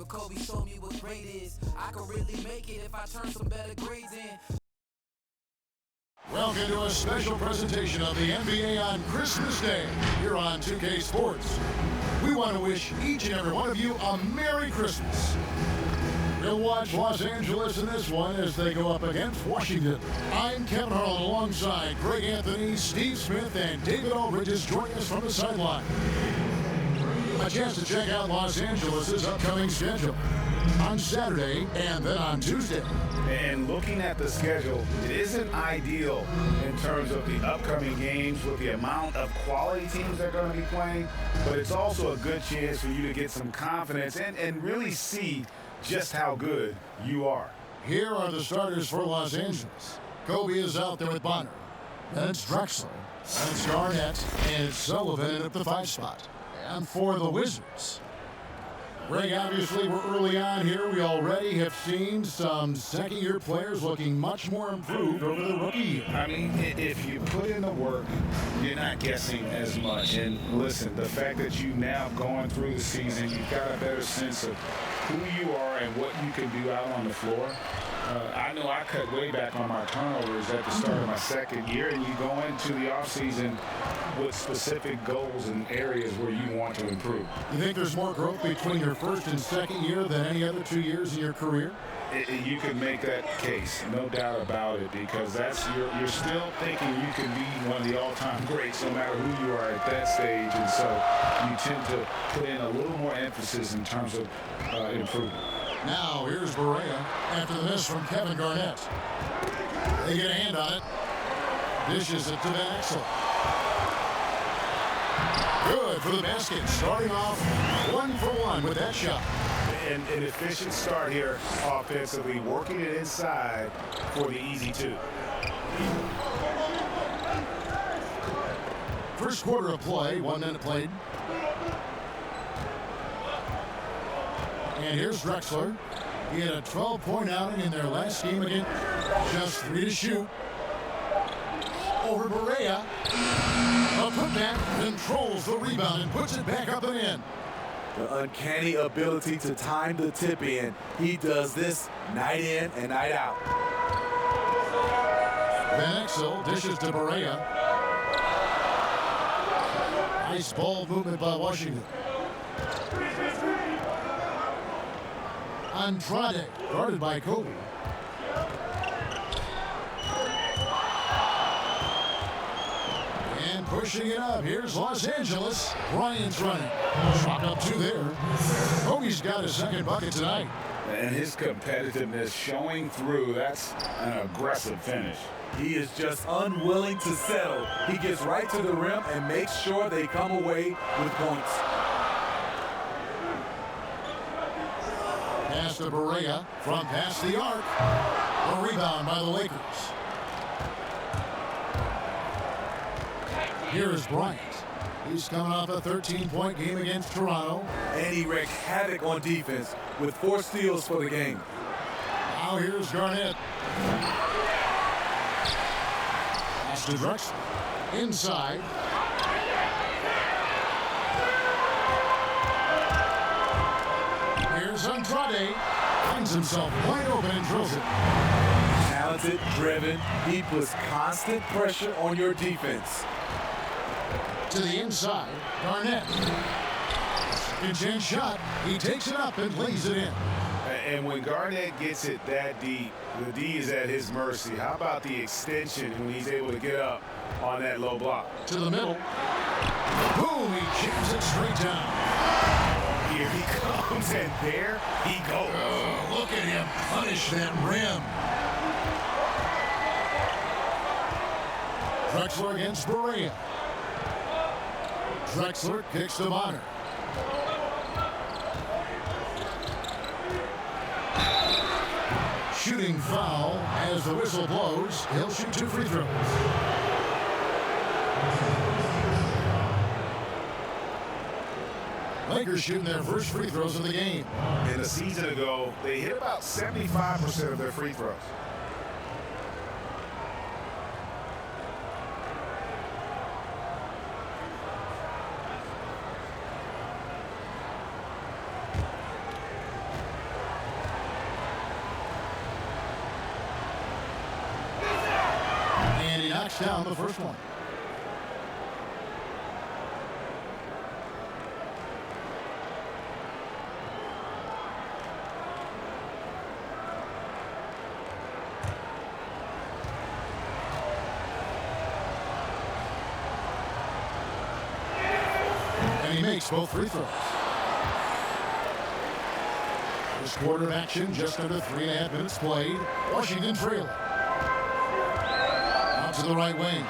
Kobe showed me what great is. I could really make it if I turn some better grades in. Welcome to a special presentation of the NBA on Christmas Day here on 2K Sports. We want to wish each and every one of you a Merry Christmas. We'll watch Los Angeles in this one as they go up against Washington. I'm Kevin Harlan alongside Greg Anthony, Steve Smith, and David Aldridge is joining us from the sideline. A chance to check out Los Angeles' upcoming schedule on Saturday and then on Tuesday. And looking at the schedule, it isn't ideal in terms of the upcoming games with the amount of quality teams that are going to be playing, but it's also a good chance for you to get some confidence and really see just how good you are. Here are the starters for Los Angeles. Kobe is out there with Bonner. Then it's Drexler. Then it's Garnett. And it's Sullivan at the 5 spot. And for the Wizards, Greg, obviously we're early on here. We already have seen some second-year players looking much more improved over the rookie year. I mean, if you put in the work, you're not guessing as much. And listen, the fact that you now gone through the season, you've got a better sense of who you are and what you can do out on the floor. I know I cut way back on my turnovers at the start of my second year, and you go into the offseason with specific goals and areas where you want to improve. You think there's more growth between your first and second year than any other 2 years in your career? You can make that case, no doubt about it, because you're still thinking you can be one of the all-time greats no matter who you are at that stage, and so you tend to put in a little more emphasis in terms of improvement. Now here's Barea after the miss from Kevin Garnett. They get a hand on it. Dishes it to Van Exel. Good for the basket. Starting off 1 for 1 with that shot. An efficient start here offensively, working it inside for the easy 2. First quarter of play, 1 minute played. And here's Drexler. He had a 12-point outing in their last game again. Just 3 to shoot. Over Barea. A putback controls the rebound and puts it back up and in. The uncanny ability to time the tip in. He does this night in and night out. Van Exel dishes to Barea. Nice ball movement by Washington. Andrade, guarded by Kobe. And pushing it up, here's Los Angeles. Bryant's running. Shot up 2 there. Kobe's got his second bucket tonight. And his competitiveness showing through. That's an aggressive finish. He is just unwilling to settle. He gets right to the rim and makes sure they come away with points. Pass to Barea from past the arc. A rebound by the Lakers. Here is Bryant. He's coming off a 13-point game against Toronto. And he wreaked havoc on defense with 4 steals for the game. Now here's Garnett. Pass to Drexler. Inside. Here's Andrade. Finds himself wide open and drills it. Talented, driven. He puts constant pressure on your defense. To the inside, Garnett. Second chance shot. He takes it up and lays it in. And when Garnett gets it that deep, the D is at his mercy. How about the extension when he's able to get up on that low block? To the middle. Boom, he jams it straight down. Here he comes, and there he goes. Oh, look at him punish that rim. Drexler against Barea. Drexler kicks to Bonner. Shooting foul as the whistle blows. He'll shoot 2 free throws. Lakers shooting their first free throws of the game. And a season ago, they hit about 75% of their free throws. Knocks down the first one. And he makes both free throws. This quarter of action, just under 3.5 minutes played. Washington trailing. Out to the right wing.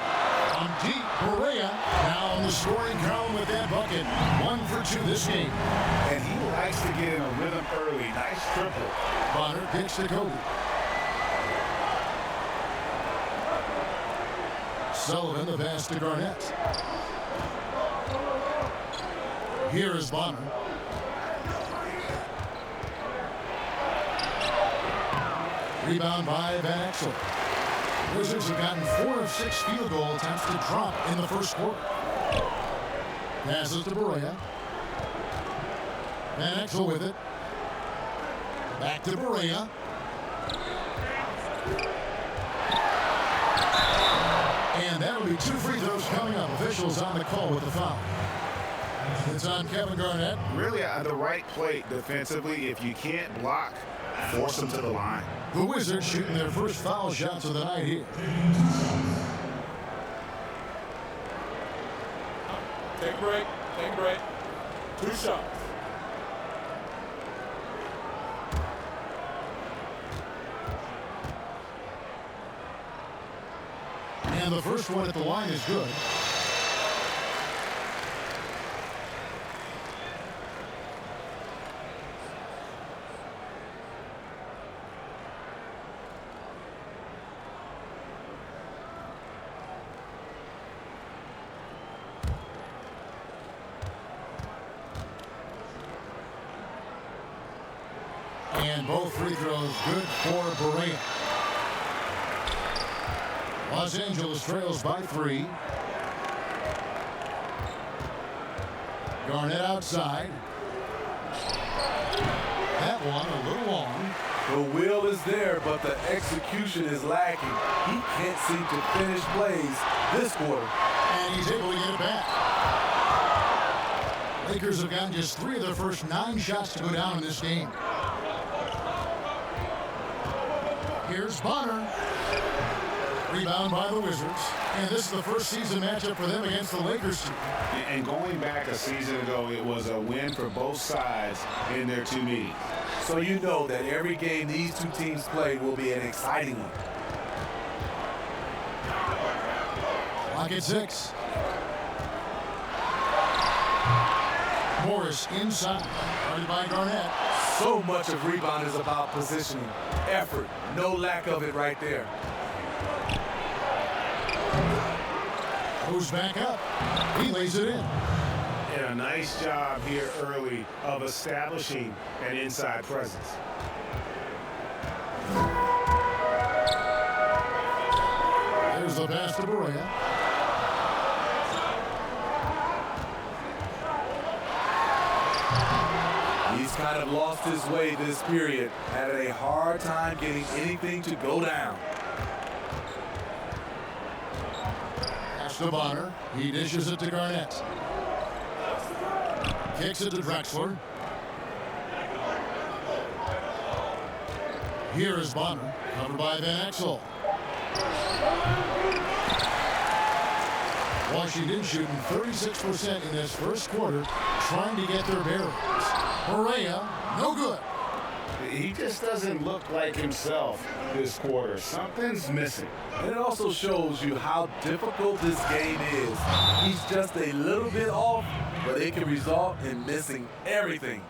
On deep, Perea now on the scoring column with that bucket. 1 for 2 this game. And he likes to get in a rhythm early. Nice triple. Bonner kicks to Kobe. Sullivan the pass to Garnett. Here is Bonner. Rebound by Van Exel. Wizards have gotten 4 of 6 field goal attempts to drop in the first quarter. Passes to Berea. Van Exel with it. Back to Berea. And that'll be 2 free throws coming up. Officials on the call with the foul. It's on Kevin Garnett. Really at the right play defensively. If you can't block, force them to the line. The Wizards shooting their first foul shots of the night here. Take a break. Take a break. 2 shots. And the first one at the line is good. And both free throws good for Berea. Los Angeles trails by 3. Garnett outside. That one a little long. The will is there, but the execution is lacking. He can't seem to finish plays this quarter. And he's able to get it back. Lakers have gotten just 3 of their first 9 shots to go down in this game. Here's Bonner. Rebound by the Wizards. And this is the first season matchup for them against the Lakers. And going back a season ago, it was a win for both sides in their 2 meetings. So you know that every game these 2 teams play will be an exciting one. Clock at 6. Morris inside. Guarded by Garnett. So much of rebound is about positioning. Effort. No lack of it right there. Goes back up. He lays it in. And a nice job here early of establishing an inside presence. There's the pass to Berea. He's kind of lost his way this period. Had a hard time getting anything to go down. Pass to Bonner. He dishes it to Garnett. Kicks it to Drexler. Here is Bonner. Covered by Van Exel. Washington shooting 36% in this first quarter, trying to get their bearings. Perea, no good. He just doesn't look like himself this quarter. Something's missing. And it also shows you how difficult this game is. He's just a little bit off, but it can result in missing everything.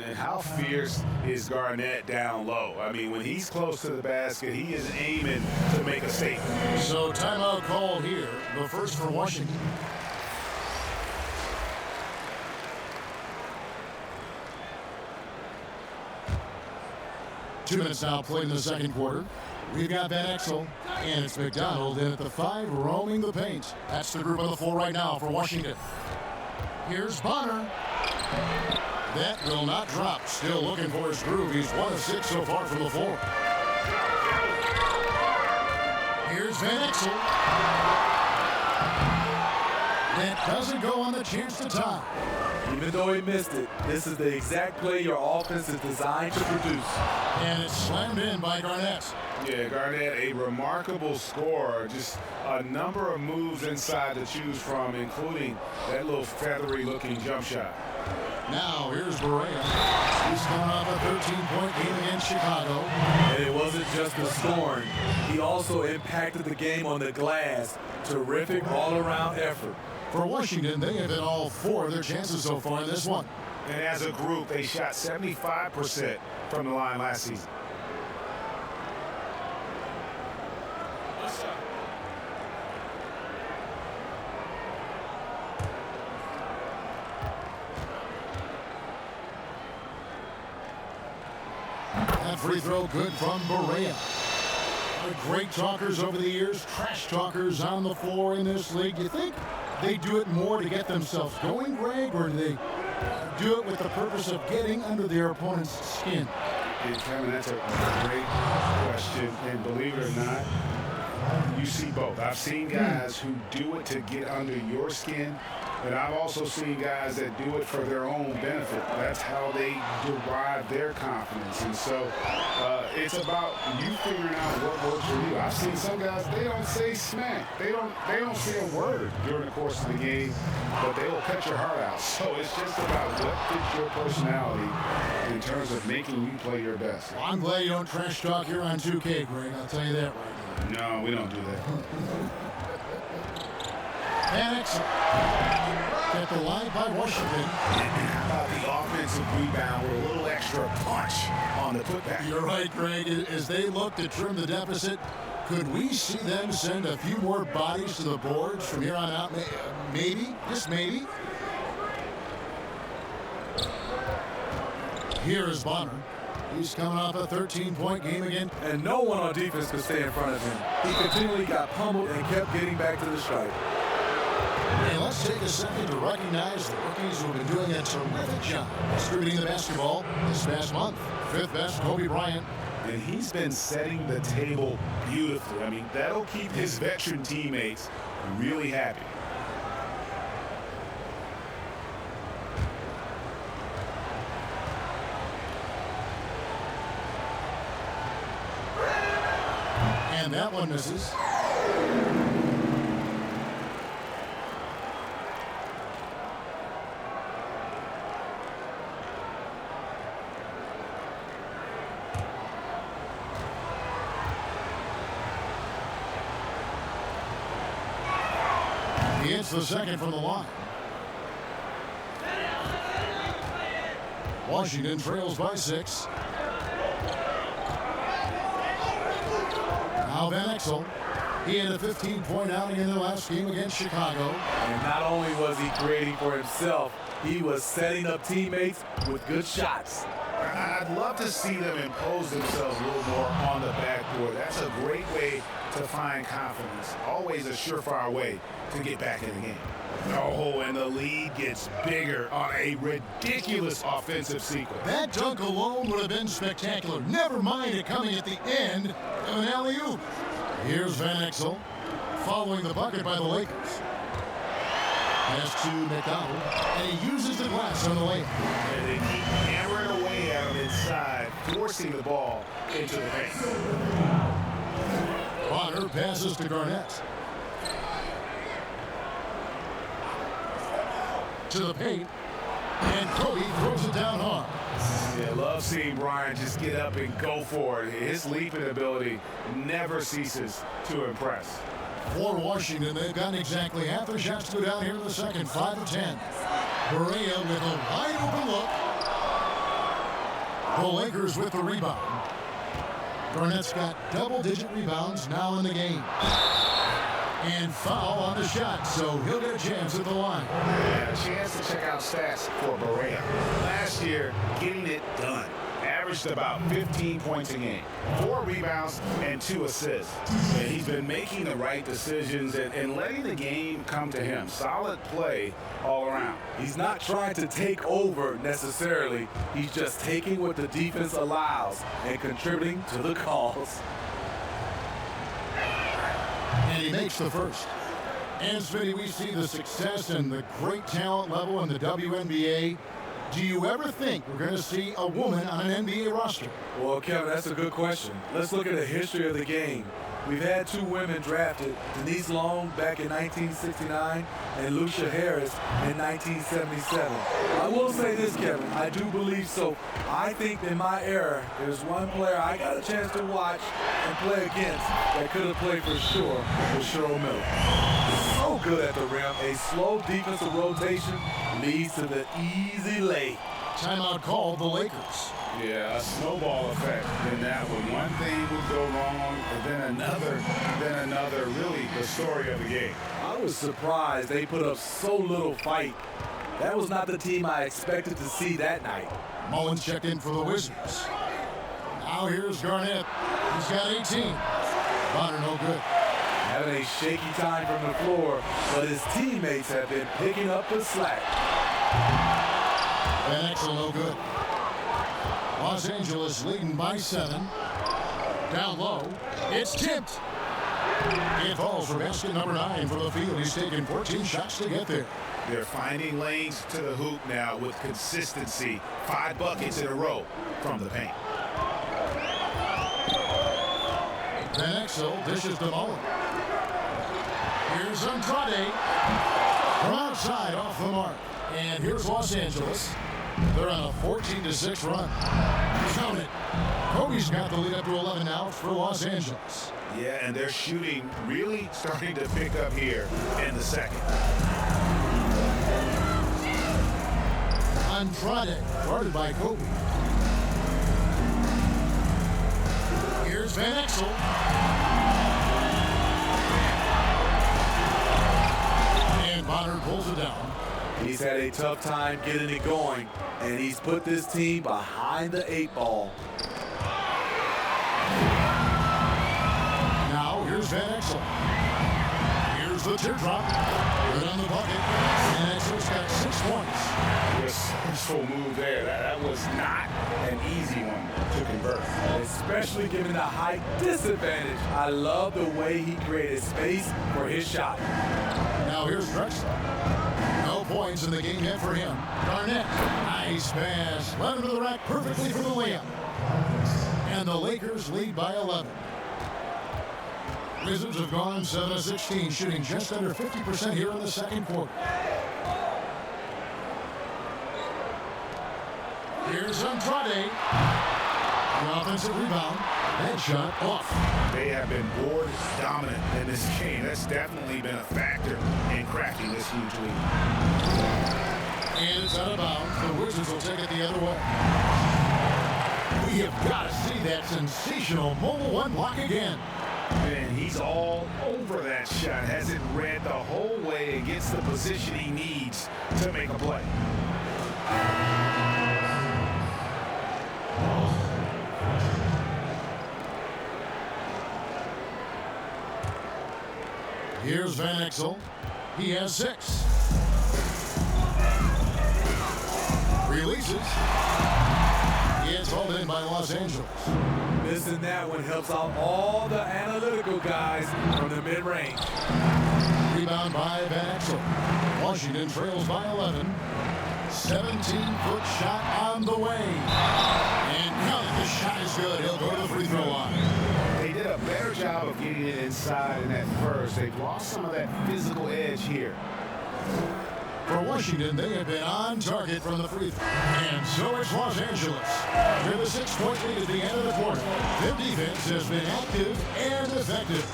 And how fierce is Garnett down low? I mean, when he's close to the basket, he is aiming to make a statement. So timeout called here, the first for Washington. Two minutes now played in the second quarter. We've got Van Exel, and it's McDonald in at the 5, roaming the paint. That's the group on the floor right now for Washington. Here's Bonner. That will not drop. Still looking for his groove. He's 1 of 6 so far from the floor. Here's Van Exel. That doesn't go on the chance to tie. Even though he missed it, this is the exact play your offense is designed to produce. And it's slammed in by Garnett. Yeah, Garnett, a remarkable scorer. Just a number of moves inside to choose from, including that little feathery-looking jump shot. Now here's Berea. He's coming off a 13-point game against Chicago. And it wasn't just the scoring. He also impacted the game on the glass. Terrific all-around effort. For Washington, they have hit all 4 of their chances so far in this one. And as a group, they shot 75% from the line last season. That free throw good from Berea. Great talkers over the years, trash talkers on the floor in this league. You think they do it more to get themselves going, Greg, or do they do it with the purpose of getting under their opponent's skin? Hey, Kevin, that's a great question, and believe it or not, you see both. I've seen guys who do it to get under your skin, but I've also seen guys that do it for their own benefit. That's how they derive their confidence. And so it's about you figuring out what works for you. I've seen some guys, they don't say smack. They don't say a word during the course of the game, but they will cut your heart out. So it's just about what fits your personality in terms of making you play your best. Well, I'm glad you don't trash talk here on 2K, Greg. I'll tell you that right No, we don't do that. And it's at the line by Washington. How about the offensive rebound with a little extra punch on the putback? You're right, Greg. As they look to trim the deficit, could we see them send a few more bodies to the boards from here on out? Maybe, just maybe. Here is Bonner. He's coming off a 13-point game again. And no one on defense could stay in front of him. He continually got pummeled and kept getting back to the stripe. And let's take a second to recognize the rookies who have been doing a terrific job distributing the basketball this past month. 5th best, Kobe Bryant. And he's been setting the table beautifully. I mean, that'll keep his veteran teammates really happy. And that one misses. He hits the second from the line. Washington trails by 6. Now Van Exel. He had a 15-point outing in the last game against Chicago. And not only was he creating for himself, he was setting up teammates with good shots. I'd love to see them impose themselves a little more on the backboard. That's a great way to find confidence. Always a surefire way to get back in the game. Oh, and the lead gets bigger on a ridiculous offensive sequence. That dunk alone would have been spectacular. Never mind it coming at the end of an alley-oop. Here's Van Exel following the bucket by the Lakers. Pass to McDonald, and he uses the glass on the layup. And they keep hammering away at him inside, forcing the ball into the paint. Bonner passes to Garnett. To the paint, and Kobe throws it down hard. Yeah, love seeing Brian just get up and go for it. His leaping ability never ceases to impress. For Washington, they've gotten exactly half their shots to go down here in the second, 5 of 10. Berea with a wide open look. The Lakers with the rebound. Garnett's got double-digit rebounds now in the game. And foul on the shot, so he'll get a chance at the line. Yeah, a chance to check out stats for Berea. Last year, getting it done. Averaged about 15 points a game, 4 rebounds, and 2 assists. And he's been making the right decisions and letting the game come to him. Solid play all around. He's not trying to take over necessarily. He's just taking what the defense allows and contributing to the cause. And he makes the first. And Smitty, we see the success and the great talent level in the WNBA. Do you ever think we're going to see a woman on an NBA roster? Well, Kevin, that's a good question. Let's look at the history of the game. We've had 2 women drafted, Denise Long back in 1969 and Lucia Harris in 1977. I will say this, Kevin, I do believe so. I think in my era, there's one player I got a chance to watch and play against that could have played for sure with Cheryl Miller. So good at the rim, a slow defensive rotation leads to the easy lay. Timeout called the Lakers. Yeah, a snowball effect in that one. One thing would go wrong, and then another, really the story of the game. I was surprised they put up so little fight. That was not the team I expected to see that night. Mullins checked in for the Wizards. Now here's Garnett. He's got 18. Bonner no good. Having a shaky time from the floor, but his teammates have been picking up the slack. Van Exel no good. Los Angeles leading by 7. Down low. It's tipped. It falls for basket number 9 from the field. He's taken 14 shots to get there. They're finding lanes to the hoop now with consistency. 5 buckets in a row from the paint. Van Exel dishes to Mullen. Here's Andrade. From outside off the mark. And here's Los Angeles. They're on a 14-6 run. Count it. Kobe's got the lead up to 11 now for Los Angeles. Yeah, and they're shooting really starting to pick up here in the second. Andrade, guarded by Kobe. Here's Van Exel. And Bonner pulls it down. He's had a tough time getting it going, and he's put this team behind the 8 ball. Now here's Van Exel. Here's the teardrop. Good on the bucket. Van Exel's got 6 points. Resourceful move there. That was not an easy one to convert. Especially given the height disadvantage. I love the way he created space for his shot. Now here's Drexler. No points in the game yet for him. Garnett, nice pass. Led him to the rack perfectly for the layup. And the Lakers lead by 11. Wizards have gone 7-16, shooting just under 50% here in the second quarter. Here's Andrade. The offensive rebound. That shot off. They have been board dominant in this game. That's definitely been a factor in cracking this huge lead. And it's out of bounds. The Wizards will take it the other way. We have got to see that sensational mobile 1 block again. And he's all over that shot. Has it read the whole way and gets the position he needs to make a play. Here's Van Exel. He has 6. Releases. He is hauled in by Los Angeles. Missing that one helps out all the analytical guys from the mid-range. Rebound by Van Exel. Washington trails by 11. 17-foot shot on the way. And count it, the shot is good. He'll go to the free throw line. They did a better job of getting it inside in that first. They've lost some of that physical edge here. For Washington, they have been on target from the free throw. And so it's Los Angeles. With a 6-point lead at the end of the quarter. Their defense has been active and effective.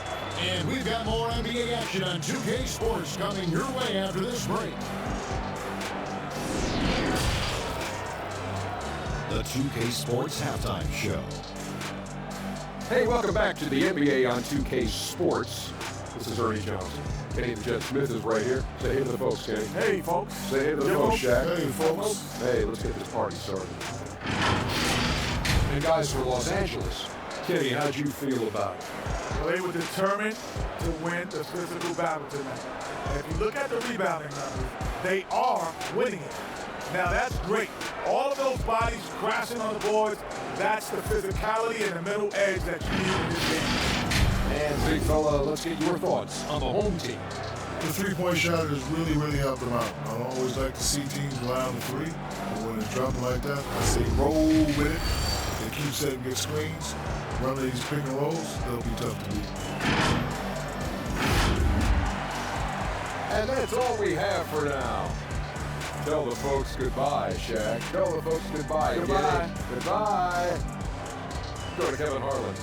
And we've got more NBA action on 2K Sports coming your way after this break. The 2K Sports Halftime Show. Hey, welcome back to the NBA on 2K Sports. This is Ernie Johnson. Kenny the Jet Smith is right here. Say hey to the folks, Kenny. Hey, folks. Say hey to the folks, Shaq. Hey, folks. Hey, let's get this party started. And guys, for Los Angeles, Kenny, how'd you feel about it? Well, they were determined to win the physical battle tonight. And if you look at the rebounding numbers, they are winning it. Now, that's great. All of those bodies crashing on the boards, that's the physicality and the middle edge that you need in this game. And big fella, let's get your thoughts on the home team. The three-point shot has really, really helped them out. I don't always like to see teams rely on the three, but when it's dropping like that, I say roll with it. They keep setting good screens, run these pick and rolls, they'll be tough to beat. And that's all we have for now. Tell the folks goodbye, Shaq. Tell the folks goodbye. Goodbye. Goodbye. Go to Kevin Harlan.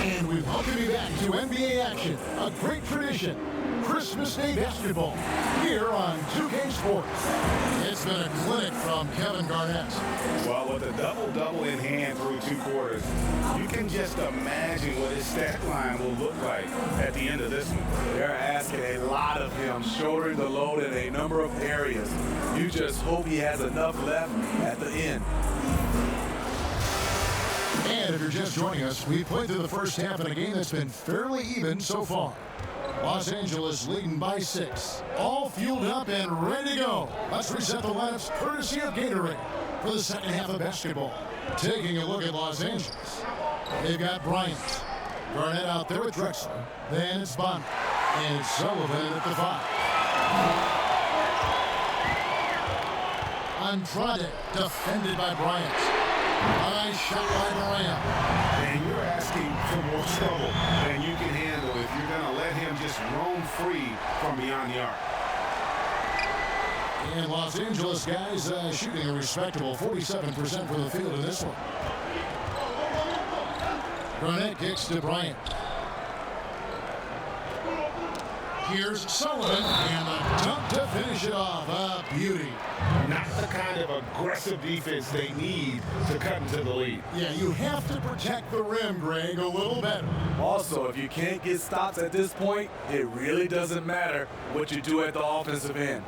And we welcome you back to NBA action, a great tradition. Christmas Day basketball here on 2K Sports. It's been a clinic from Kevin Garnett. Well, with a double-double in hand through 2 quarters, you can just imagine what his stat line will look like at the end of this one. They're asking a lot of him, shouldering the load in a number of areas. You just hope he has enough left at the end. And if you're just joining us, we played through the first half in a game that's been fairly even so far. Los Angeles leading by 6. All fueled up and ready to go. Let's reset the lineups courtesy of Gatorade for the second half of basketball. Taking a look at Los Angeles. They've got Bryant. Garnett out there with Drexler. Then it's Bonner. And it's Sullivan at the 5. Andrade defended by Bryant. A nice shot by Moran. And you're asking for more trouble than you can handle if you're going to let him just roam free from beyond the arc. And Los Angeles guys shooting a respectable 47% from the field in this one. Garnett kicks to Bryant. Here's Sullivan, and the dunk to finish it off. A beauty. Not the kind of aggressive defense they need to cut into the lead. Yeah, you have to protect the rim, Greg, a little better. Also, if you can't get stops at this point, it really doesn't matter what you do at the offensive end.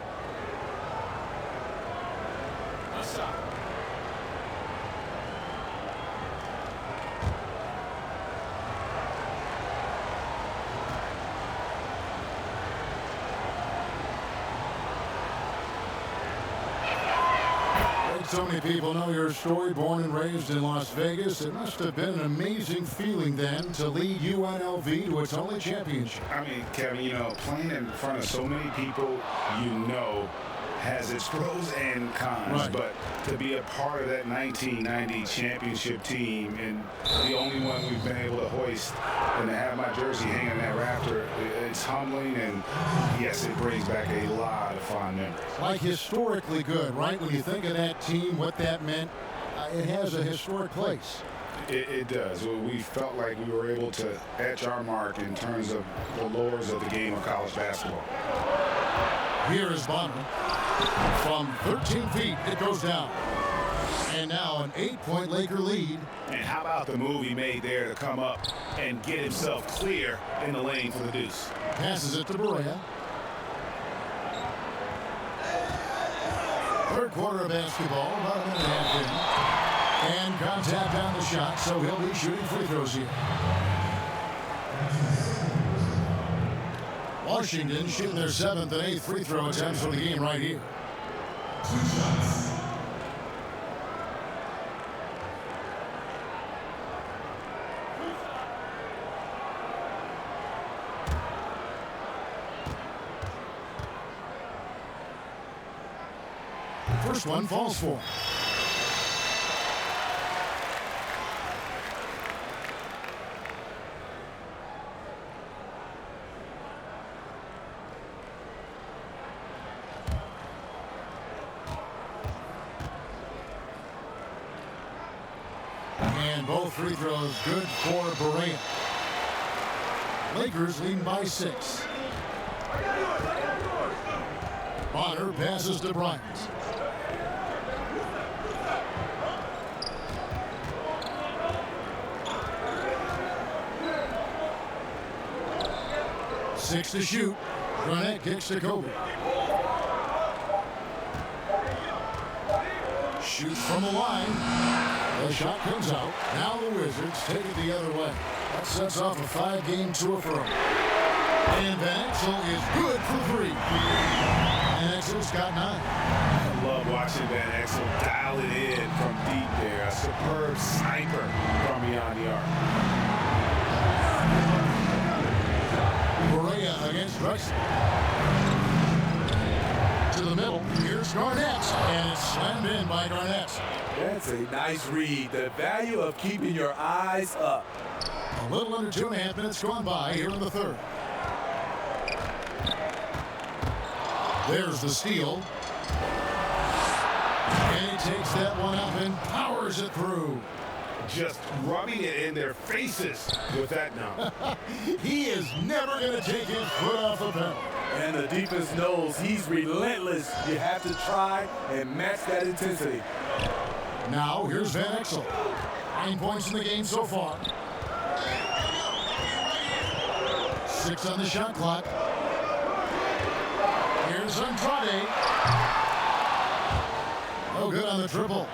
So many people know your story. Born and raised in Las Vegas, it must have been an amazing feeling then to lead UNLV to its only championship. I mean, Kevin, playing in front of so many people has its pros and cons, right. But to be a part of that 1990 championship team and the only one we've been able to hoist and to have my jersey hanging in that rafter, it's humbling, and yes, it brings back a lot of fond memories. Like historically good, right? When you think of that team, what that meant, it has a historic place. It does. We felt like we were able to etch our mark in terms of the lures of the game of college basketball. Here is Bonner. From 13 feet, it goes down. And now an 8-point Laker lead. And how about the move he made there to come up and get himself clear in the lane for the deuce? Passes it to Berea. Third quarter of basketball, about a minute and a half in. And contact on the shot, so he'll be shooting free throws here. Washington shooting their 7th and 8th free throw attempts for the game right here. 2 shots. First one falls for him. And both free throws good for Berea. Lakers leading by 6. Bonner passes to Bryant. Six to shoot. Garnett kicks to Kobe. Shoots from the line. The shot comes out. Now the Wizards take it the other way. That sets off a 5-game tour for them. And Van Exel is good for 3. Van Exel's got 9. I love watching Van Exel dial it in from deep there. A superb sniper from beyond the arc. Correa against Drexel. To the middle. Here's Garnett. And it's slammed in by Garnett. That's a nice read. The value of keeping your eyes up. A little under 2.5 minutes gone by here in the third. There's the steal. And he takes that one up and powers it through. Just rubbing it in their faces with that now. He is never going to take his foot off the pedal. And the defense knows he's relentless. You have to try and match that intensity. Now, here's Van Exel. 9 points in the game so far. 6 on the shot clock. Here's Andrade. No good on the triple.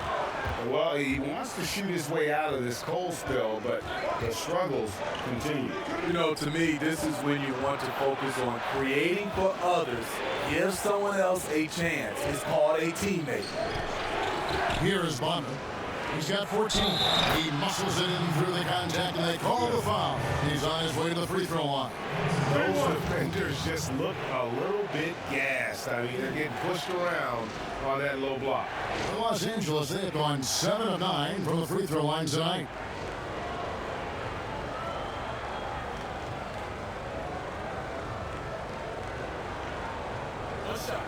Well, he wants to shoot his way out of this cold spell, but the struggles continue. You know, to me, this is when you want to focus on creating for others. Give someone else a chance. It's called a teammate. Here is Bonner. He's got 14. He muscles it in through the contact, and they call the foul. He's on his way to the free throw line. Those defenders just look a little bit gassed. I mean, they're getting pushed around on that low block. For Los Angeles, they have gone 7 of 9 from the free throw line tonight. One shot.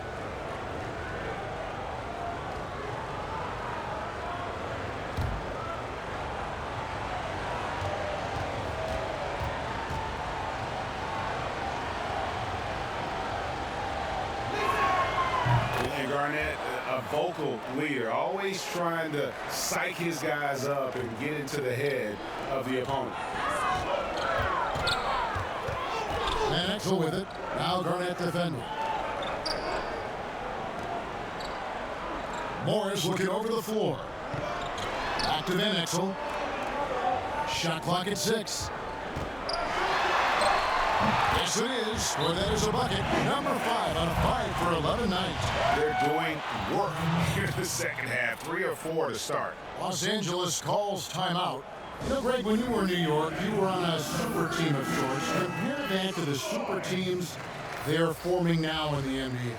And Garnett, a vocal leader, always trying to psych his guys up and get into the head of the opponent. Van Exel with it. Now Garnett defending. Morris looking over the floor. Back to Van Exel. Shot clock at 6. Yes, it is. Where that is a bucket. Number 5 on a 5 for 11 nights. They're doing work here in the second half. 3 or 4 to start. Los Angeles calls timeout. You know, Greg, when you were in New York, you were on a super team of sorts. Compare that to the super teams they're forming now in the NBA.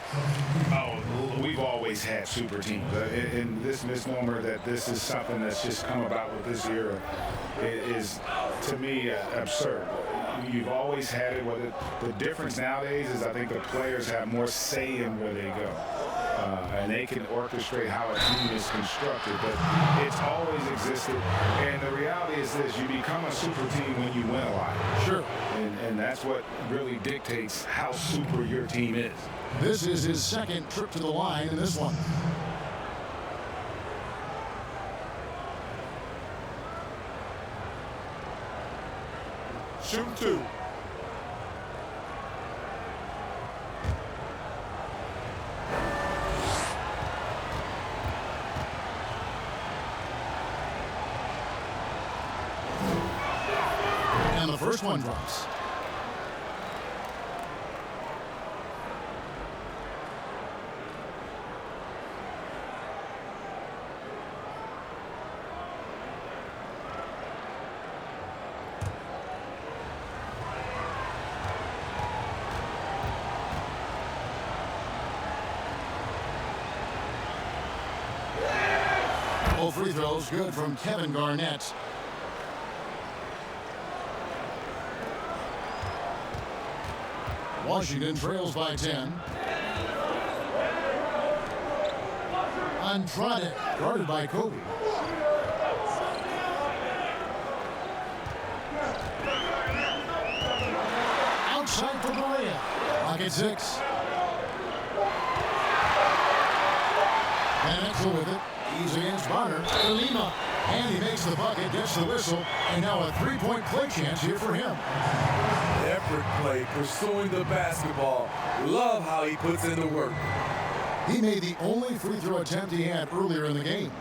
Oh, we've always had super teams. And this misnomer that this is something that's just come about with this era is, to me, absurd. You've always had it. Whether the difference nowadays is I think the players have more say in where they go. And they can orchestrate how a team is constructed, but it's always existed. And the reality is this: you become a super team when you win a lot. Sure. And that's what really dictates how super your team is. This is his second trip to the line in this one. Shoot 2. And the first one drops. Both free throws good from Kevin Garnett. Washington trails by 10. Andrade, guarded by Kobe. Outside for Correa. Pocket 6. Van Exel with it. He's against Bonner. Lima. And he makes the bucket, gets the whistle, and now a three-point play chance here for him. Effort play, pursuing the basketball. Love how he puts in the work. He made the only free throw attempt he had earlier in the game.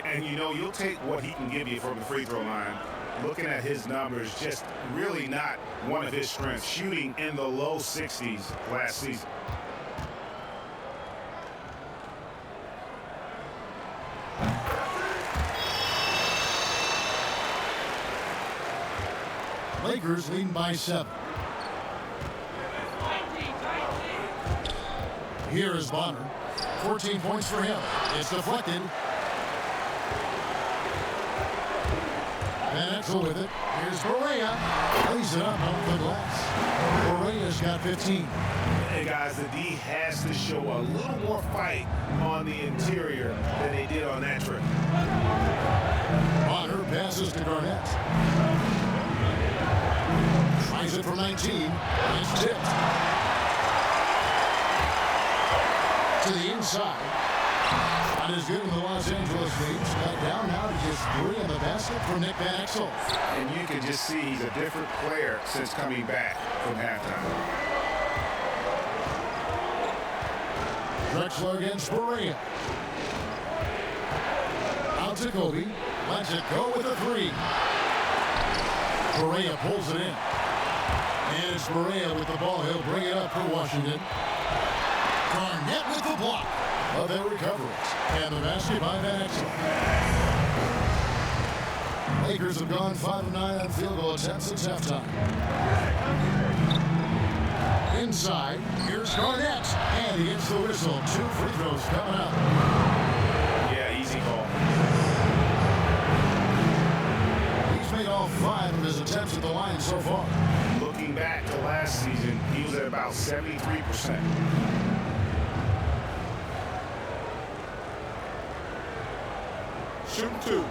And you know, you'll take what he can give you from the free throw line looking at his numbers, just really not one of his strengths, shooting in the low 60s last season. Lakers leading by 7. Here is Bonner. 14 points for him. It's deflected. Van Exel with it. Here's Barea. Lays it up off the glass. Barea's got 15. Hey guys, the D has to show a little more fight on the interior than they did on that trip. Bonner passes to Garnett. Tries it from 19. It's tipped. To the inside. Not as good in the Los Angeles Leafs. Cut down now to just 3 in the basket from Nick Van Exel. And you can just see he's a different player since coming back from halftime. Drexler against Barea. Out to Kobe. Lets it go with a 3. Barea pulls it in. And it's Barea with the ball. He'll bring it up for Washington. Garnett with the block. But they'll recover it. And the basket by Van Exel. Lakers have gone 5 of 9 on field goal attempts since halftime. Inside, here's Garnett. And he gets the whistle. 2 free throws coming up. Yeah, easy call. He's made all 5 of his attempts at the line so far. Looking back to last season, he was at about 73%. Shoot 2.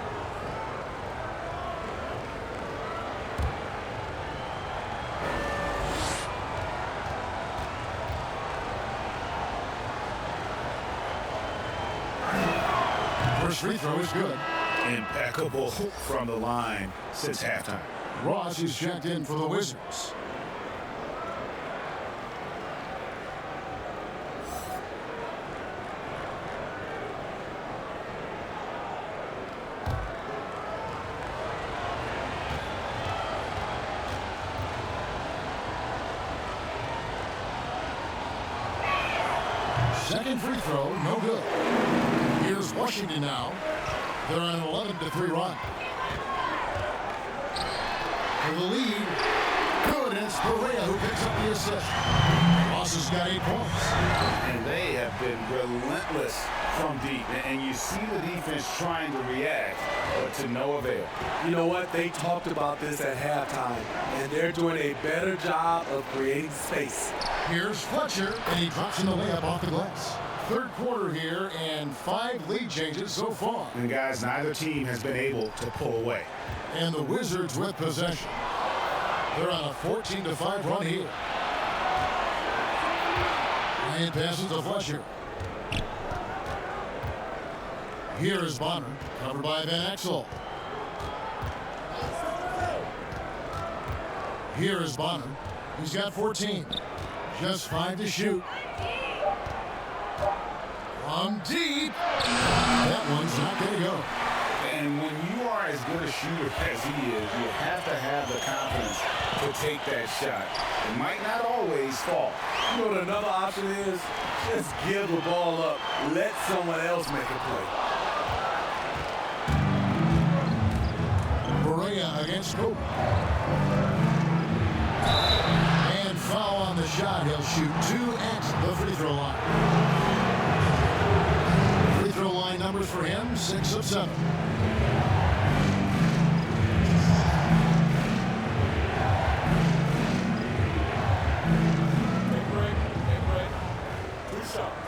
First free throw is good. Impeccable from the line since halftime. Ross is checked in for the Wizards. Second free throw, no good. Here's Washington now. They're on an 11-3 run. For the lead, good, and it's Barea who picks up the assist. Ross has got 8 points. And they have been relentless from deep. And you see the defense trying to react, but to no avail. You know what? They talked about this at halftime, and they're doing a better job of creating space. Here's Fletcher, and he drops in the layup off the glass. Third quarter here, and 5 lead changes so far. And guys, neither team has been able to pull away. And the Wizards with possession. They're on a 14-5 run here. And passes to Fletcher. Here is Bonner, covered by Van Exel. Here is Bonner. He's got 14. Just 5 to shoot. From deep. That one's not going to go. And when you are as good a shooter as he is, you have to have the confidence to take that shot. It might not always fall. You know what another option is? Just give the ball up. Let someone else make a play. Barea against Kobe. And foul on the shot. He'll shoot 2 at the free throw line. Free throw line numbers for him, 6 of 7. Take break. 2 shots.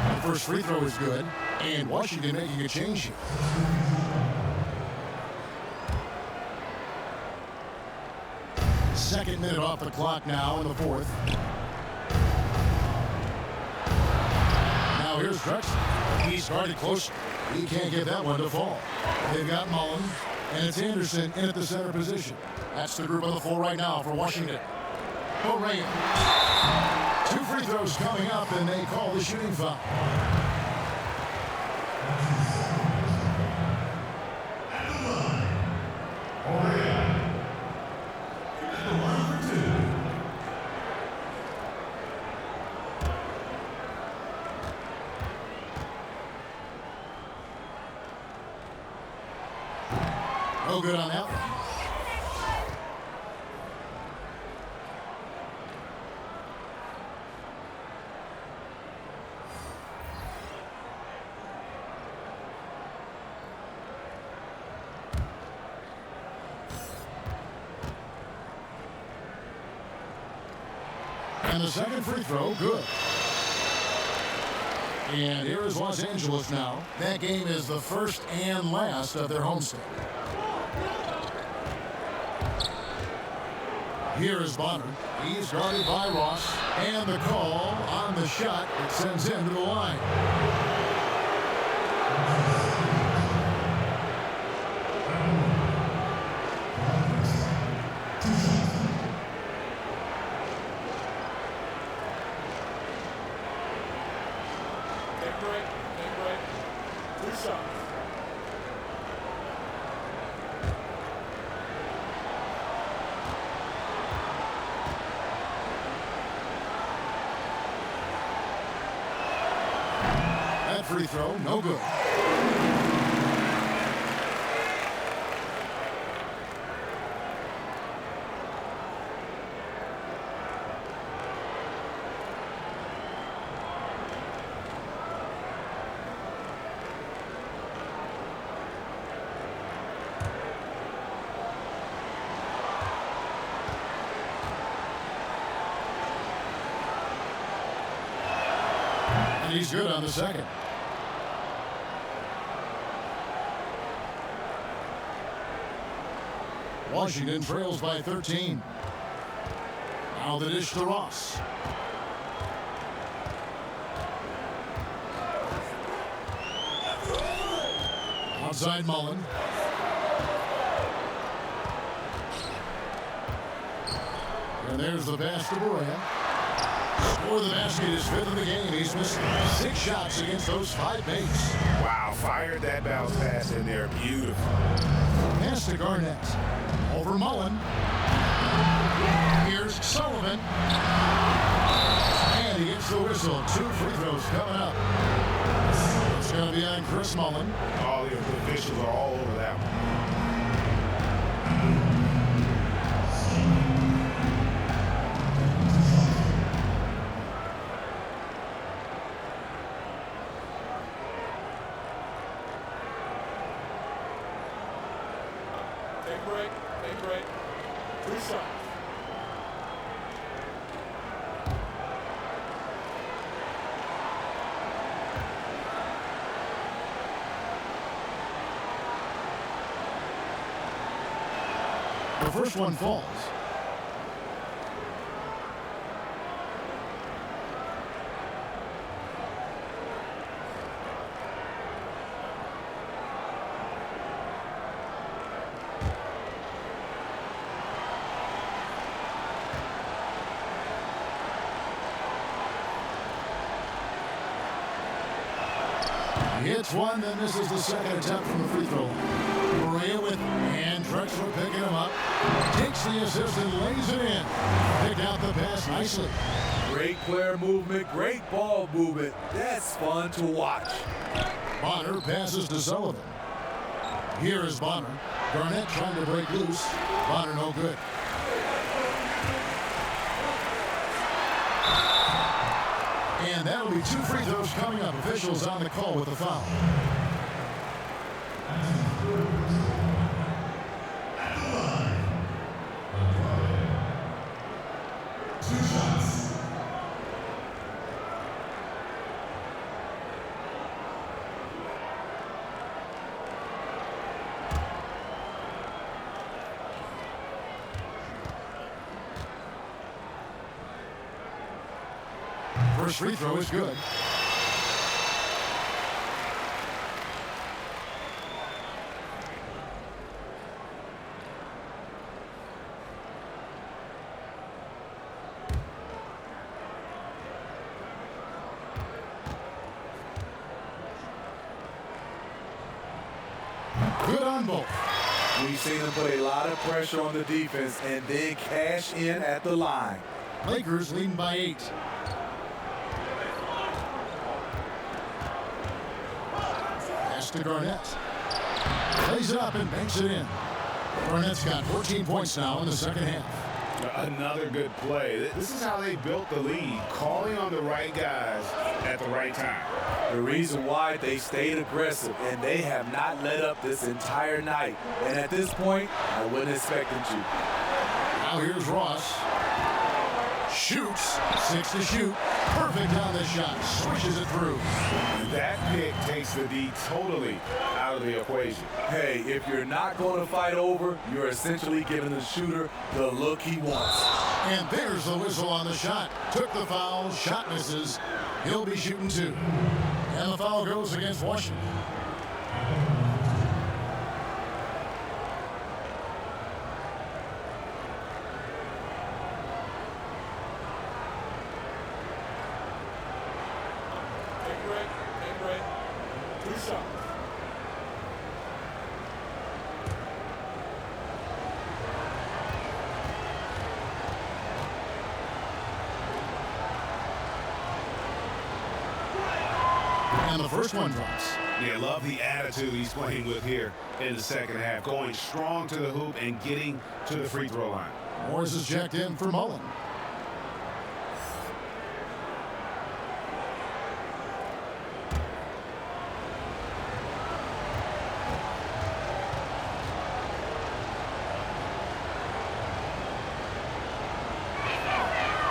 The first free throw is good, and Washington making a change here. Second minute off the clock now in the fourth. Now here's Drexler. He's guarded closer. He can't get that one to fall. They've got Mullen, and it's Anderson in at the center position. That's the group of the 4 right now for Washington. Correa. 2 free throws coming up, and they call the shooting foul. No good on that one. And the second free throw, good. And here is Los Angeles now. That game is the first and last of their homestand. Here is Bonner. He's guarded by Ross. And the call on the shot. It sends him to the line. Take break. 2 shots. That free throw, no good. And he's good on the second. Washington trails by 13. Now the dish to Ross. Outside Mullen. And there's the pass to Borea. Score the basket, his 5th of the game. He's missed 6 shots against those 5 mates. Wow, fired that bounce pass in there. Beautiful. Pass to Garnett. Over Mullen. Here's Sullivan. And he gets the whistle. 2 free throws coming up. It's going to be on Chris Mullen. All the officials are all over that one. Take break. 2 shots. The first one falls. He hits one, then misses the second attempt from the free throw line. Correa with hand. Drexler picking him up. Takes the assist and lays it in. Picked out the pass nicely. Great player movement, great ball movement. That's fun to watch. Bonner passes to Sullivan. Here is Bonner. Garnett trying to break loose. Bonner no good. And that'll be 2 free throws coming up. Officials on the call with the foul. First free throw is good. on both. We've seen them put a lot of pressure on the defense and then cash in at the line. Lakers leading by 8. Pass to Garnett. Plays it up and banks it in. Garnett's got 14 points now in the second half. Another good play. This is how they built the lead, calling on the right guys at the right time. The reason why they stayed aggressive, and they have not let up this entire night. And at this point, I wouldn't expect them to. Now here's Ross. Shoots. 6 to shoot. Perfect on the shot. Swishes it through. That pick takes the D totally out of the equation. Hey, if you're not going to fight over, you're essentially giving the shooter the look he wants. And there's the whistle on the shot. Took the foul. Shot misses. He'll be shooting 2. And the foul goes against Washington. And the first one drops. Yeah, love the attitude he's playing with here in the second half. Going strong to the hoop and getting to the free throw line. Morris is checked in for Mullen.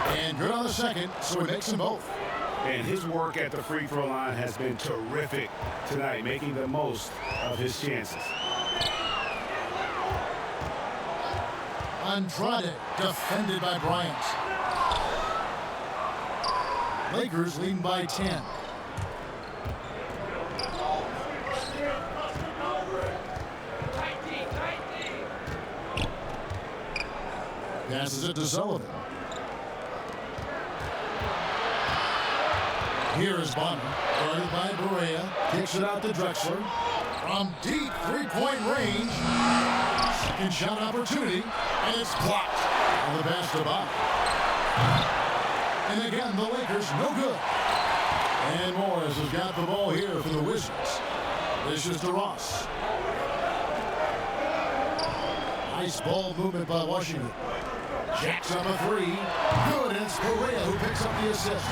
And good on the second, so he makes them both. And his work at the free throw line has been terrific tonight, making the most of his chances. Andrade, defended by Bryant. Lakers leading by 10. Passes it to Sullivan. Here is Bonner, guarded by Berea. Kicks it out to Drexler. From deep three-point range. Second shot opportunity, and it's blocked. On the pass to Bonner. And again, the Lakers no good. And Morris has got the ball here for the Wizards. This is to Ross. Nice ball movement by Washington. Jacks up a 3. Good, and it's Berea who picks up the assist.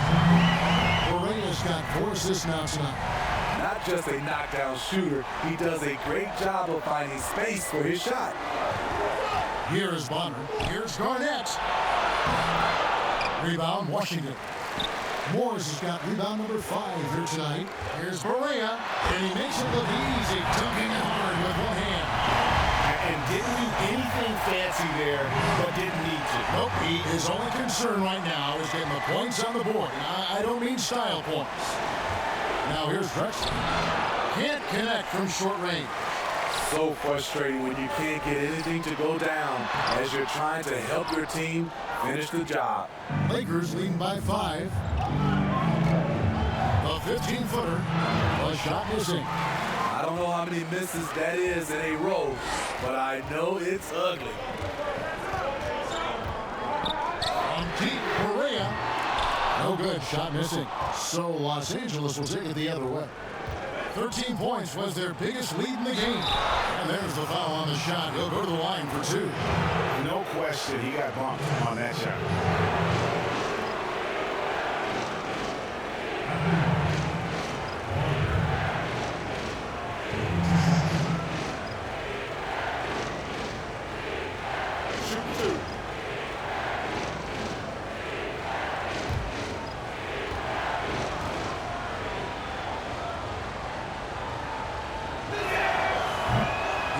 Berea's got 4 assists now tonight. Not just a knockdown shooter, he does a great job of finding space for his shot. Here is Bonner. Here's Garnett. Rebound, Washington. Morris has got rebound number 5 here tonight. Here's Berea, and he makes it look easy, dunking it hard with one hand. And didn't do anything fancy there, but didn't need to. Nope, his only concern right now is getting the points on the board. I don't mean style points. Now here's Drexler. Can't connect from short range. So frustrating when you can't get anything to go down as you're trying to help your team finish the job. Lakers leading by 5. The 15-footer was shot missing. I don't know how many misses that is in a row, but I know it's ugly. On deep, Berea. No good, shot missing. So Los Angeles will take it the other way. 13 points was their biggest lead in the game. And there's the foul on the shot. He'll go to the line for 2. No question, he got bumped on that shot.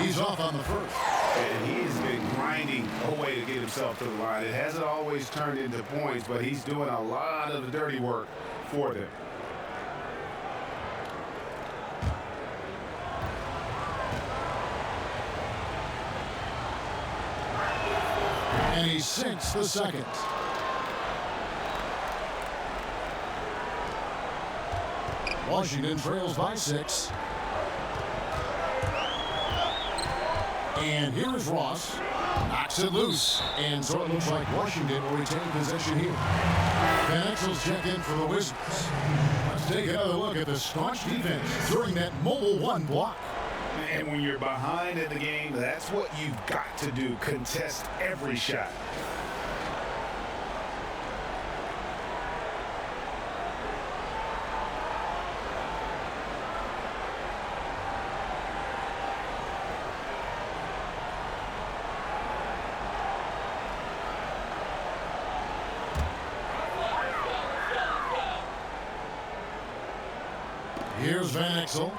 He's off on the first. And he has been grinding away to get himself to the line. It hasn't always turned into points, but he's doing a lot of the dirty work for them. And he sinks the second. Washington trails by 6. And here is Ross. Knocks it loose. And so it looks like Washington will retain possession here. Van Exel's check in for the Wizards. Let's take another look at the staunch defense during that mobile one block. And when you're behind in the game, that's what you've got to do. Contest every shot. Here's Van Exel.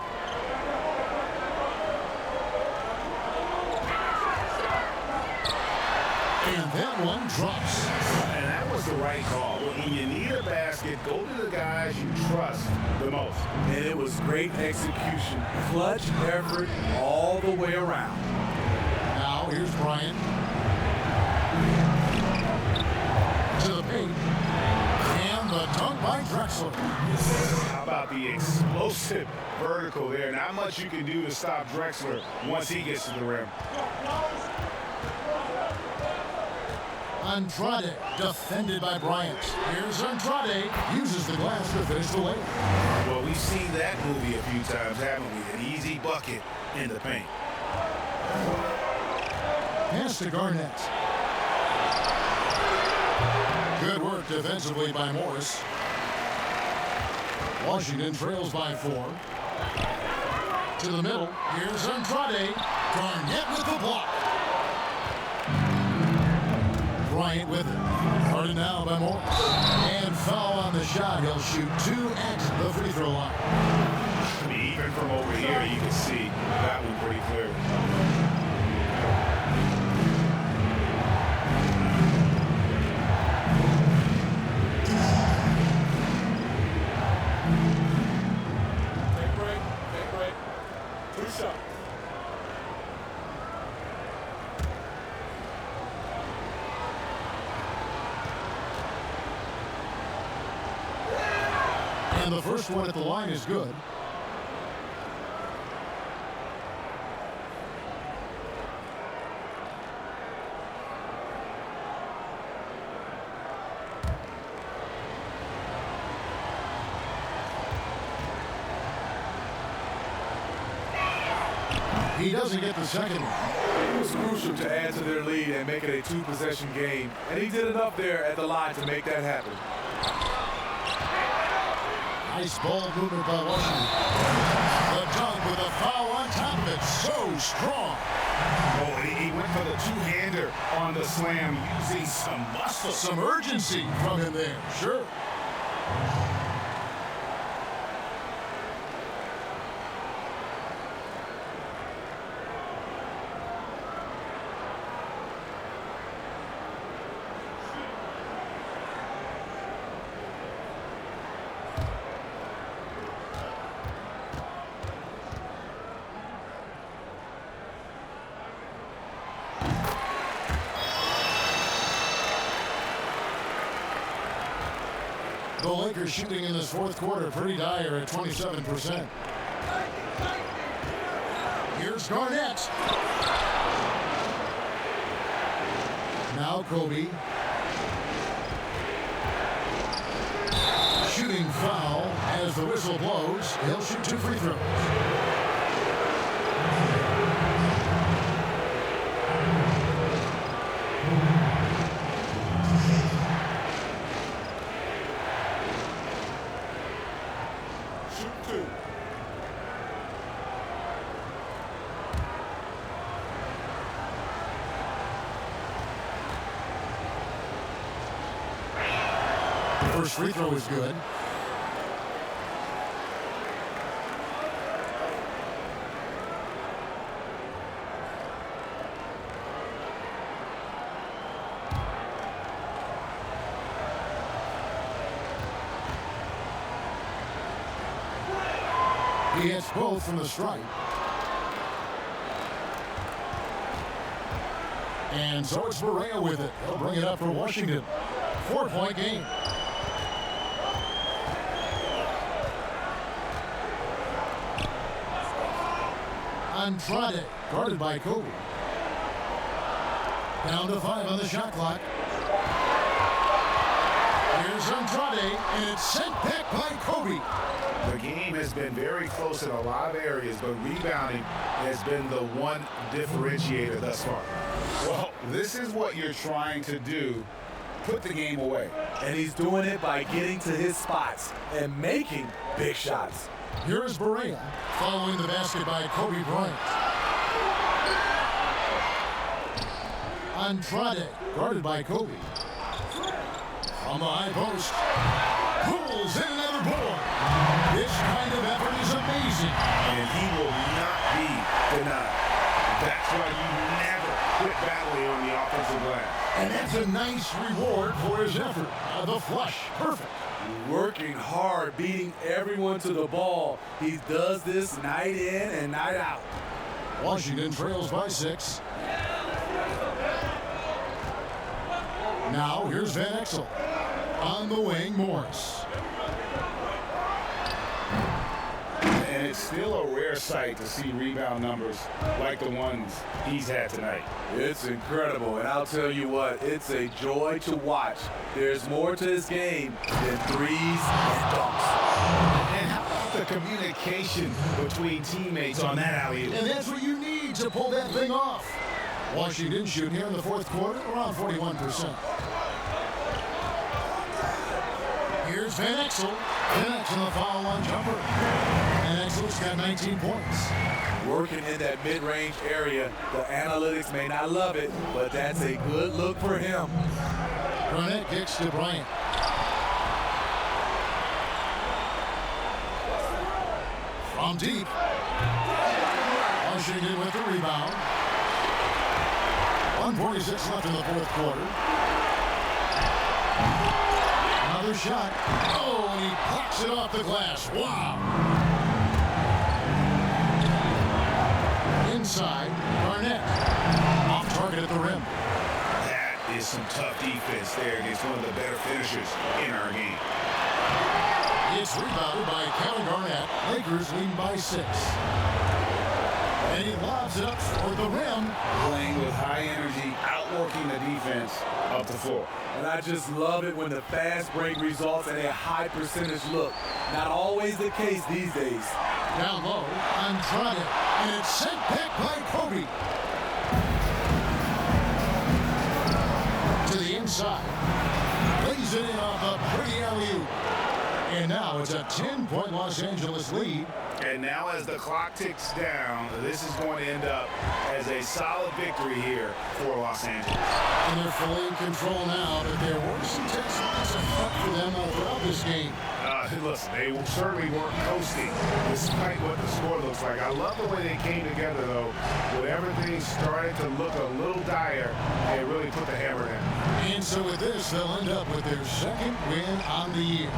And that one drops. And that was the right call. When you need a basket, go to the guys you trust the most. And it was great execution. Clutch effort all the way around. Now here's Bryant. To the paint. And the dunk by Drexler. How about the explosive vertical there? Not much you can do to stop Drexler once he gets to the rim. Andrade defended by Bryant. Here's Andrade. Uses the glass to finish the layup. Well, we've seen that movie a few times, haven't we? An easy bucket in the paint. Pass to Garnett. Good work defensively by Morris. Washington trails by 4. To the middle. Here's Andrade. Garnett with the block. Bryant with it. Guarded now by Morris. And foul on the shot. He'll shoot 2 at the free throw line. I mean, even from over here, you can see that one pretty clearly. Take break. 2 shots. And the first one at the line is good. He doesn't get the second one. It was crucial to add to their lead and make it a 2-possession game. And he did enough there at the line to make that happen. Nice ball movement by Washington. The dunk with a foul on top of it. So strong. Oh, he went for the two-hander on the slam using some muscle. Some urgency from him there. Sure. The Lakers shooting in this fourth quarter pretty dire at 27%. Here's Garnett. Now Kobe. Shooting foul as the whistle blows. He'll shoot 2 free throws. First free throw is good. He hits both from the stripe. And so it's Barea with it. He'll bring it up for Washington. 4-point game. Andrade, guarded by Kobe. Down to 5 on the shot clock. Here's Andrade, and it's sent back by Kobe. The game has been very close in a lot of areas, but rebounding has been the one differentiator thus far. Well, this is what you're trying to do. Put the game away. And he's doing it by getting to his spots and making big shots. Here is Berea, following the basket by Kobe Bryant. Andrade, guarded by Kobe. From the high post, pulls in another board. This kind of effort is amazing. And he will not be denied. That's why you never quit battling on the offensive glass. And that's a nice reward for his effort. The flush, perfect. Working hard, beating everyone to the ball. He does this night in and night out. Washington trails by 6. Now here's Van Exel. On the wing, Morris. And it's still a rare sight to see rebound numbers like the ones he's had tonight. It's incredible, and I'll tell you what, it's a joy to watch. There's more to his game than threes and dunks. And how about the communication between teammates on that alley-oop? And that's what you need to pull that thing off. Washington shooting here in the fourth quarter around 41%. Here's Van Exel. Connects on the foul on jumper. Van Exel's got 19 points. Working in that mid-range area, the analytics may not love it, but that's a good look for him. Garnett kicks to Bryant. From deep. Washington with the rebound. 1:46 left in the fourth quarter. Another shot. Oh, and he blocks it off the glass. Wow. Inside, Garnett. Off target at the rim. That is some tough defense there against one of the better finishers in our game. It's rebounded by Kevin Garnett. Lakers lead by 6. And he lobs it up toward the rim. Playing with high energy, outworking the defense up the floor. And I just love it when the fast break results in a high percentage look. Not always the case these days. Down low, Andrade, and it's sent back by Kobe. To the inside. Lays it in off a pretty alley-oop. And now it's a 10-point Los Angeles lead. And now as the clock ticks down, this is going to end up as a solid victory here for Los Angeles. And they're fully in control now, but there were some takes of front for them throughout this game. Listen, they certainly weren't coasting despite what the score looks like. I love the way they came together, though. When everything started to look a little dire, they really put the hammer down. And so with this, they'll end up with their second win on the year.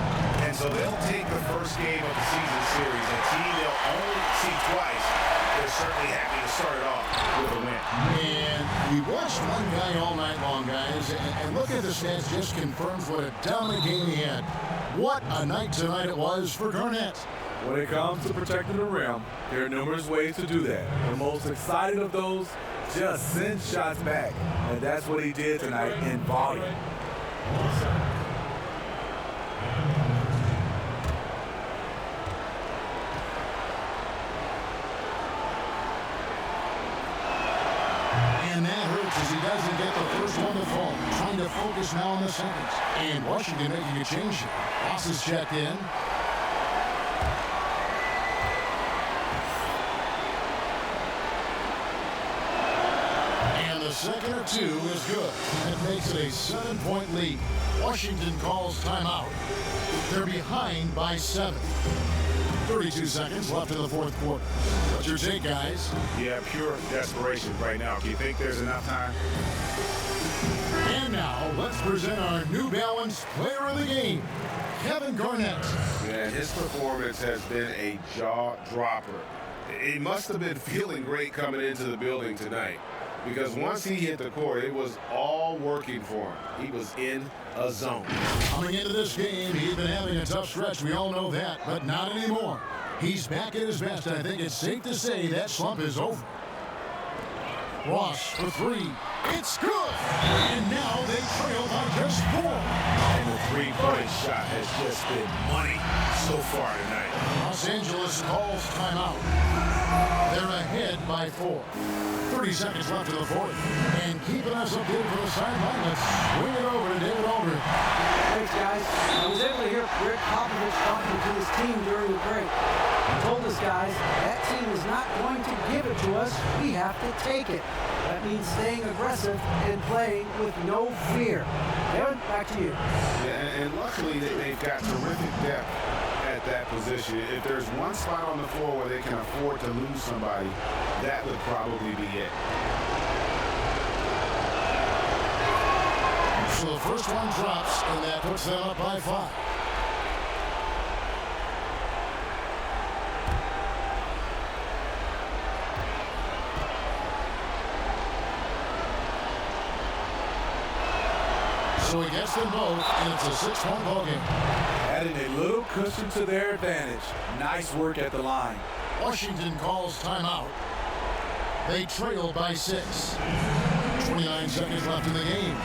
And so they'll take the first game of the season series, a team they'll only see twice. They're certainly happy to start it off with a win. And we watched one guy all night long, guys, and look at the stats, just confirms what a dominant game he had. What a night tonight it was for Garnett. When it comes to protecting the rim, there are numerous ways to do that. The most exciting of those, just send shots back. And that's what he did tonight in volume. And that hurts as he doesn't get the first one to fall. Trying to focus now on the seconds. And Washington making a change here. Ross is checked in. And the second of 2 is good. That makes it a 7-point lead. Washington calls timeout. They're behind by 7. 32 seconds left in the fourth quarter. What's your take, guys? Yeah, pure desperation right now. Do you think there's enough time? And now, let's present our New Balance player of the game, Kevin Garnett. Man, his performance has been a jaw-dropper. He must have been feeling great coming into the building tonight, because once he hit the court, it was all working for him. He was in a zone. Coming into this game, he's been having a tough stretch. We all know that, but not anymore. He's back at his best, and I think it's safe to say that slump is over. Ross for 3. It's good. And now they trail by just 4. And the three-point shot has just been money so far tonight. Los Angeles calls timeout. They're ahead by 4. 30 seconds left in the fourth. And keeping us updated for the sideline, let's swing it over to David Aldridge. Thanks, guys. I was able to hear Rick Popovich talking to his team during the break. He told us, guys, that team is not going to give it to us. We have to take it. That means staying aggressive and playing with no fear. Kevin, back to you. Yeah, and luckily they've got terrific depth at that position. If there's one spot on the floor where they can afford to lose somebody, that would probably be it. So the first one drops, and that puts them up by 5. So he gets them both, and it's a 6-point ball game. Adding a little cushion to their advantage. Nice work at the line. Washington calls timeout. They trail by 6. 29 seconds left in the game.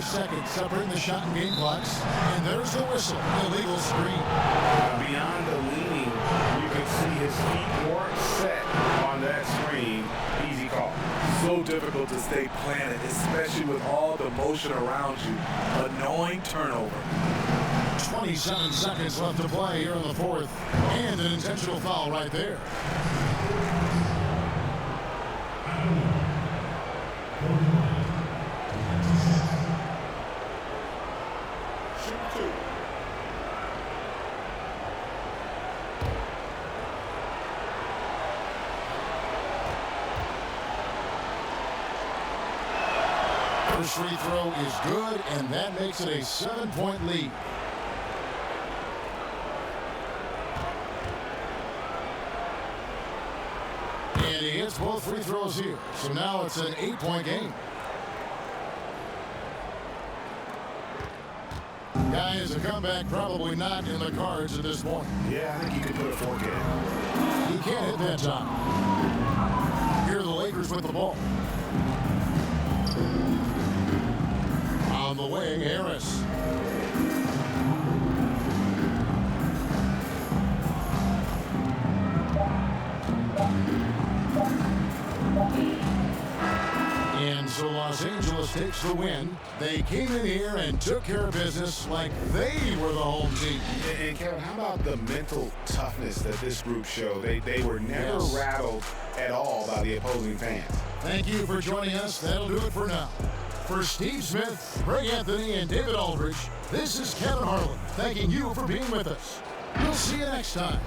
Seconds separating the shot and game clocks. And there's the whistle. Illegal screen. Beyond the leaning, you can see his feet weren't set on that screen. Easy call. So difficult to stay planted, especially with all the motion around you. Annoying turnover. 27 seconds left to play here in the fourth. And an intentional foul right there. First free throw is good, and that makes it a 7-point lead. And he hits both free throws here. So now it's an 8-point game. Guys, a comeback probably not in the cards at this point. Yeah, I think you could put a fork in it. He can't hit that time. Here are the Lakers with the ball. On the wing, Harris. And so Los Angeles takes the win. They came in here and took care of business like they were the home team. And Kevin, how about the mental toughness that this group showed? They were never rattled at all by the opposing fans. Thank you for joining us. That'll do it for now. For Steve Smith, Greg Anthony, and David Aldridge, this is Kevin Harlan thanking you for being with us. We'll see you next time.